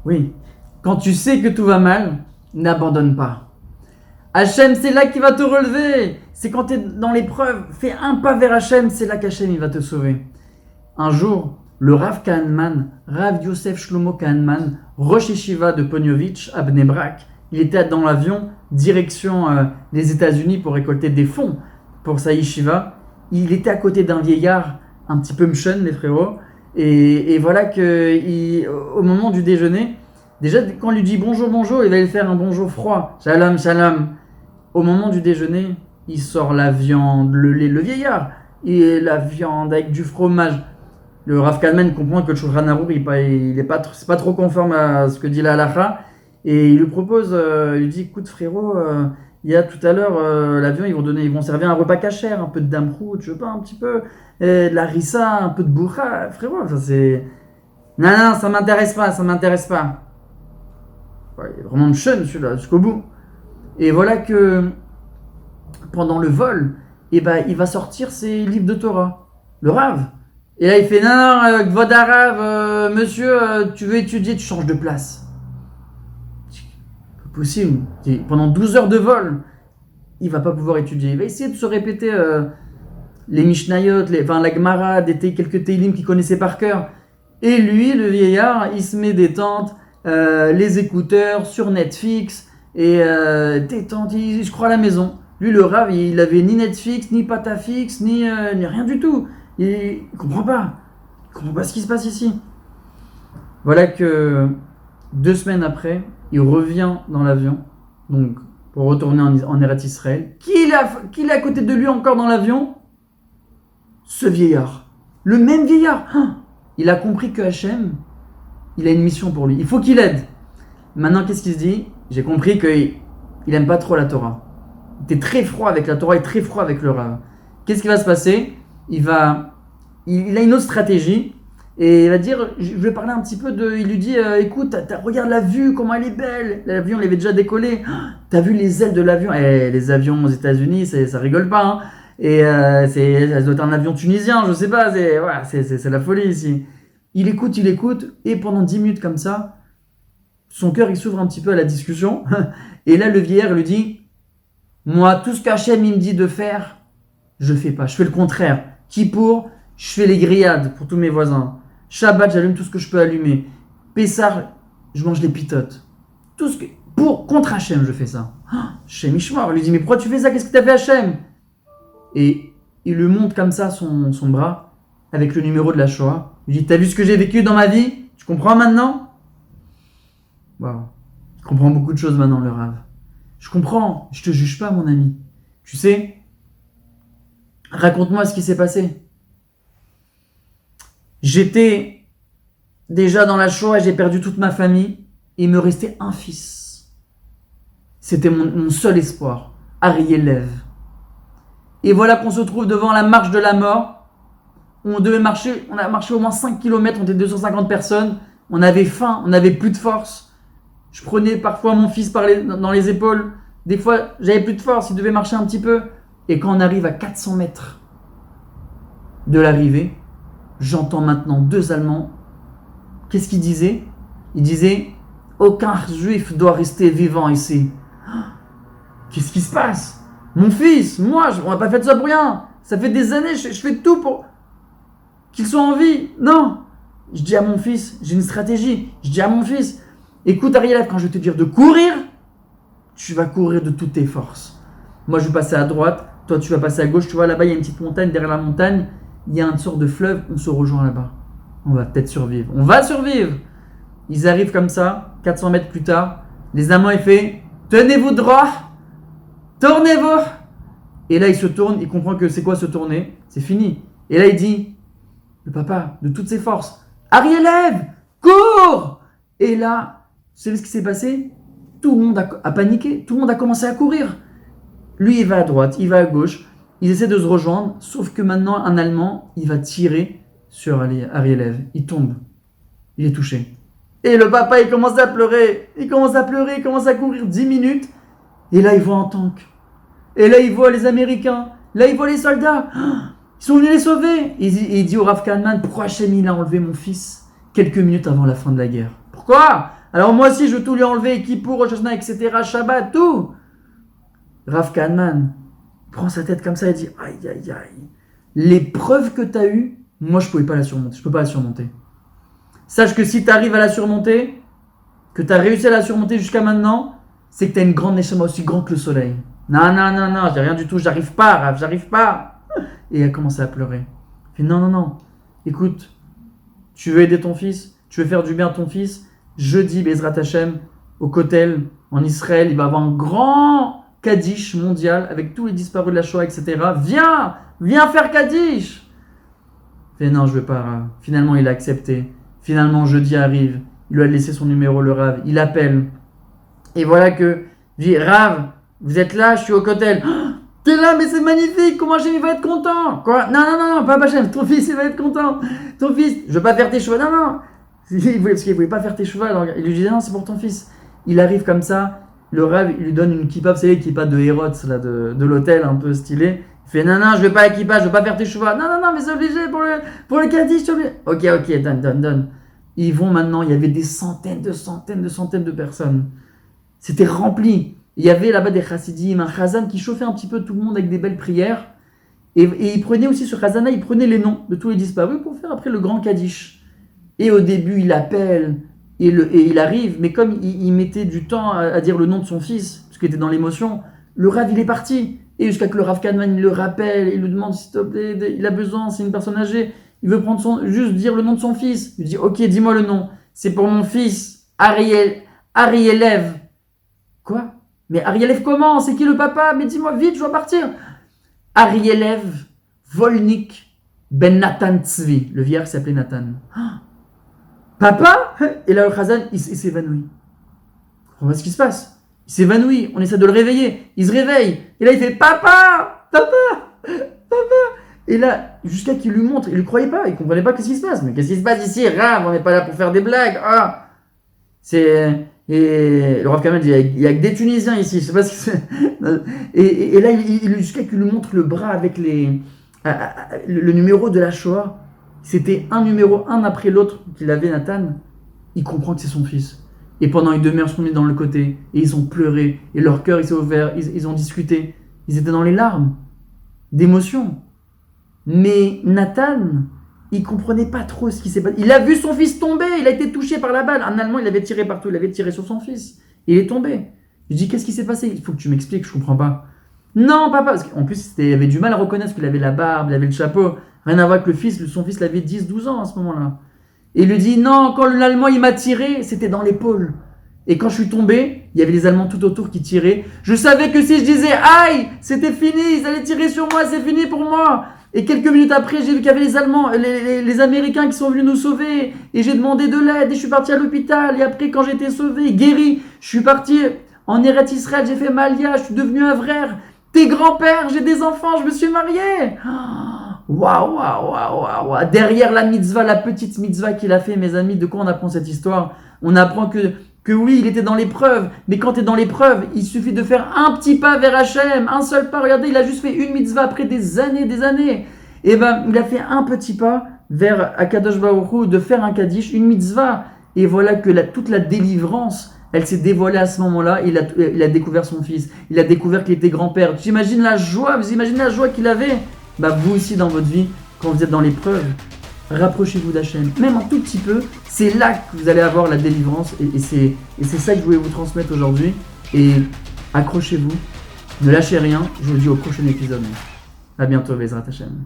Oui. Quand tu sais que tout va mal, n'abandonne pas. Hachem, c'est là qu'il va te relever. C'est quand tu es dans l'épreuve. Fais un pas vers Hachem, c'est là qu'Hachem il va te sauver. Un jour, le Rav Kahneman, Rav Yosef Shlomo Kahneman, Rosh Yeshiva de Ponyovitch à Bnei Brak, il était dans l'avion, direction les États-Unis pour récolter des fonds pour sa yeshiva. Il était à côté d'un vieillard, un petit peu mchon, les frérots. Et voilà que, au moment du déjeuner, déjà quand on lui dit bonjour, bonjour, il va lui faire un bonjour froid. Shalom, shalom. Au moment du déjeuner, il sort la viande, le lait, le vieillard, et la viande avec du fromage. Le Rav Kalman comprend que le Shulchan Aruch, c'est pas trop conforme à ce que dit la halakha, et il lui propose, il lui dit, écoute frérot, il y a tout à l'heure l'avion, ils vont servir un repas cachère, un peu de damrout, je sais pas, un petit peu, de la rissa, un peu de bourra, frérot, ça c'est... Non, non, ça m'intéresse pas, ça m'intéresse pas. Ouais, il est vraiment chun celui-là, jusqu'au bout. Et voilà que pendant le vol, eh ben, il va sortir ses livres de Torah, le Rav. Et là, il fait non, Kvod Harav, monsieur, tu veux étudier, tu changes de place. C'est pas possible. Pendant 12 heures de vol, il va pas pouvoir étudier. Il va essayer de se répéter les Mishnayot, la Gemara, quelques Teilim qu'il connaissait par cœur. Et lui, le vieillard, il se met des tentes, les écouteurs sur Netflix, et détente, je crois à la maison. Lui, le Rav, il avait ni Netflix, ni Patafix, ni rien du tout. Il comprend pas. Il comprend pas ce qui se passe ici. Voilà que 2 semaines après, il revient dans l'avion, donc pour retourner en Eretz Israël. Qui est à côté de lui encore dans l'avion? Ce vieillard. Le même vieillard. Il a compris que Hachem, il a une mission pour lui. Il faut qu'il aide. Maintenant, qu'est-ce qu'il se dit? J'ai compris qu'il aime pas trop la Torah. Il était très froid avec la Torah et très froid avec le Rav. Qu'est-ce qui va se passer? Il a une autre stratégie et il va dire, je vais parler un petit peu de... Il lui dit, écoute, regarde la vue, comment elle est belle. L'avion, il avait déjà décollé. T'as vu les ailes de l'avion? Les avions aux États-Unis, ça rigole pas. Hein. Et ça doit être un avion tunisien, je sais pas. C'est la folie ici. Il écoute, et pendant 10 minutes comme ça, son cœur il s'ouvre un petit peu à la discussion. Et là, le vieillard lui dit, moi, tout ce qu'Hachem il me dit de faire, je fais pas. Je fais le contraire. Kippour, je fais les grillades pour tous mes voisins. Shabbat, j'allume tout ce que je peux allumer. Pessah, je mange les pitotes. Contre Hachem, je fais ça. Hachem Ishmar, lui dit, mais pourquoi tu fais ça? Qu'est-ce que t'as fait Hachem? Et il lui montre comme ça son bras avec le numéro de la Shoah. Il lui dit, t'as vu ce que j'ai vécu dans ma vie? Tu comprends maintenant? Waouh. Je comprends beaucoup de choses maintenant, le Rav. Je comprends. Je te juge pas, mon ami. Tu sais, raconte-moi ce qui s'est passé. J'étais déjà dans la Shoah, j'ai perdu toute ma famille. Et il me restait un fils. C'était mon seul espoir, Ariel Lev. Et voilà qu'on se trouve devant la marche de la mort. On a marché au moins 5 km, on était 250 personnes. On avait faim, on n'avait plus de force. Je prenais parfois mon fils dans les épaules. Des fois, j'avais plus de force, il devait marcher un petit peu. Et quand on arrive à 400 mètres de l'arrivée, j'entends maintenant 2 Allemands. Qu'est-ce qu'ils disaient? Ils disaient, aucun juif doit rester vivant ici. Qu'est-ce qui se passe? Mon fils, moi, on n'a pas fait ça pour rien. Ça fait des années, je fais tout pour qu'ils soient en vie. Non. Je dis à mon fils, j'ai une stratégie. Je dis à mon fils, écoute Ariel, quand je vais te dire de courir, tu vas courir de toutes tes forces. Moi, je vais passer à droite, toi, tu vas passer à gauche. Tu vois, là-bas, il y a une petite montagne. Derrière la montagne, il y a une sorte de fleuve. On se rejoint là-bas. On va peut-être survivre. On va survivre. Ils arrivent comme ça, 400 mètres plus tard. Les Allemands, ils font, tenez-vous droit, tournez-vous. Et là, il se tourne. Il comprend que c'est quoi se tourner? C'est fini. Et là, il dit, le papa, de toutes ses forces, Ariel Lev, cours! Et là, vous savez ce qui s'est passé? Tout le monde a paniqué, tout le monde a commencé à courir. Lui, il va à droite, il va à gauche, ils essaient de se rejoindre, sauf que maintenant, un Allemand, il va tirer sur Ariel Lev. Il tombe, il est touché. Et le papa, il commence à pleurer, il commence à courir 10 minutes, et là, il voit un tank. Et là, il voit les Américains, là, il voit les soldats. Ils sont venus les sauver. Il dit au Rav Kahneman, pourquoi Hachem il a enlevé mon fils quelques minutes avant la fin de la guerre? Pourquoi? Alors moi aussi, je veux tout lui enlever, Kippour, Rosh Hashanah, etc., Shabbat, tout. Rav Kahneman prend sa tête comme ça et dit, aïe, aïe, aïe. L'épreuve que tu as eue, moi, je ne pouvais pas la surmonter. Je ne peux pas la surmonter. Sache que si tu arrives à la surmonter, que tu as réussi à la surmonter jusqu'à maintenant, c'est que tu as une grande neshama aussi grande que le soleil. Non, non, non, non, j'ai rien du tout, j'arrive pas, Rav, j'arrive pas. Et elle a commencé à pleurer. Elle fait, non, non, non, écoute, tu veux aider ton fils, tu veux faire du bien à ton fils, jeudi, Bezrat Hashem, au Kotel, en Israël, il va avoir un grand Kaddish mondial avec tous les disparus de la Shoah, etc. Viens faire Kaddish. Elle fait, non, je veux pas, Rav. Finalement, il a accepté. Finalement, jeudi arrive, il lui a laissé son numéro, le Rav, il appelle. Et voilà que, je dis, Rav, vous êtes là, je suis au Kotel. Oh, t'es là, mais c'est magnifique, comment Hachem il va être content. Quoi? Non, non, non, non, pas Hachem, ton fils il va être content. Ton fils, je veux pas faire tes cheveux, non, non. Parce qu'il voulait pas faire tes cheveux, alors il lui disait, non, c'est pour ton fils. Il arrive comme ça, le Rav, il lui donne une kippa, vous savez, kippa de Hérode, là, de l'hôtel, un peu stylé. Il fait, non, non, je veux pas la kippa, je veux pas faire tes cheveux. Non, non, non, mais c'est obligé pour le Kaddish, c'est obligé. Ok, donne. Ils vont maintenant, il y avait des centaines de personnes. C'était rempli. Il y avait là-bas des chassidim, un chazan qui chauffait un petit peu tout le monde avec des belles prières. Et il prenait aussi sur Chazana, il prenait les noms de tous les disparus pour faire après le grand Kaddish. Et au début, il appelle et il arrive, mais comme il mettait du temps à dire le nom de son fils, parce qu'il était dans l'émotion, le Rav, il est parti. Et jusqu'à que le Rav Kahneman, il le rappelle, il lui demande s'il te plaît, il a besoin, c'est une personne âgée, il veut prendre juste dire le nom de son fils. Il dit, ok, dis-moi le nom. C'est pour mon fils, Arielev. Quoi? Mais Arielev comment? C'est qui le papa? Mais dis-moi vite, je dois partir. Arielev Volnik Ben Nathan Tzvi. Le vieillard s'appelait Nathan. Papa? Et là, le Chazan, il s'évanouit. On voit ce qui se passe. Il s'évanouit. On essaie de le réveiller. Il se réveille. Et là, il fait Papa! Et là, jusqu'à qu'il lui montre, il ne lui croyait pas. Il ne comprenait pas ce qui se passe. Mais qu'est-ce qui se passe ici? Rav, on n'est pas là pour faire des blagues. Ah! Et le Rav Kahneman dit, il n'y a que des Tunisiens ici, je sais pas ce que c'est. Et là, jusqu'à qu'il lui montre le bras avec le numéro de la Shoah, c'était un numéro, un après l'autre qu'il avait, Nathan. Il comprend que c'est son fils. Et pendant une demi-heure, ils sont mis dans le côté, et ils ont pleuré, et leur cœur il s'est ouvert, ils ont discuté. Ils étaient dans les larmes, d'émotion. Mais Nathan, il comprenait pas trop ce qui s'est passé. Il a vu son fils tomber, il a été touché par la balle. Un Allemand, il avait tiré partout, il avait tiré sur son fils. Et il est tombé. Je dis, qu'est-ce qui s'est passé? Il faut que tu m'expliques, je comprends pas. Non, papa, parce qu'en plus, il avait du mal à reconnaître qu'il avait la barbe, il avait le chapeau. Rien à voir avec le fils, son fils l'avait 10-12 ans à ce moment-là. Et il lui dit, non, quand l'Allemand, il m'a tiré, c'était dans l'épaule. Et quand je suis tombé, il y avait les Allemands tout autour qui tiraient. Je savais que si je disais, aïe, c'était fini, ils allaient tirer sur moi, c'est fini pour moi. Et quelques minutes après, j'ai vu qu'il y avait les Allemands, les Américains qui sont venus nous sauver. Et j'ai demandé de l'aide et je suis parti à l'hôpital. Et après, quand j'ai été sauvé, guéri, je suis parti en Eretz Israël, j'ai fait Malia, je suis devenu un frère. T'es grand-père, j'ai des enfants, je me suis marié. Waouh. Derrière la mitzvah, la petite mitzvah qu'il a fait, mes amis, de quoi on apprend cette histoire? On apprend que oui, il était dans l'épreuve, mais quand tu es dans l'épreuve, il suffit de faire un petit pas vers Hachem, un seul pas. Regardez, il a juste fait une mitzvah après des années. Et ben, il a fait un petit pas vers Akadosh Baruch Hu, de faire un Kaddish, une mitzvah. Et voilà que toute la délivrance, elle s'est dévoilée à ce moment-là. Il a découvert son fils, il a découvert qu'il était grand-père. Vous imaginez la joie qu'il avait? Bah, vous aussi dans votre vie, quand vous êtes dans l'épreuve, rapprochez-vous d'Hachem, même un tout petit peu, c'est là que vous allez avoir la délivrance, et c'est ça que je voulais vous transmettre aujourd'hui. Et accrochez-vous, ne lâchez rien, je vous dis au prochain épisode. À bientôt, Bezrat Hachem.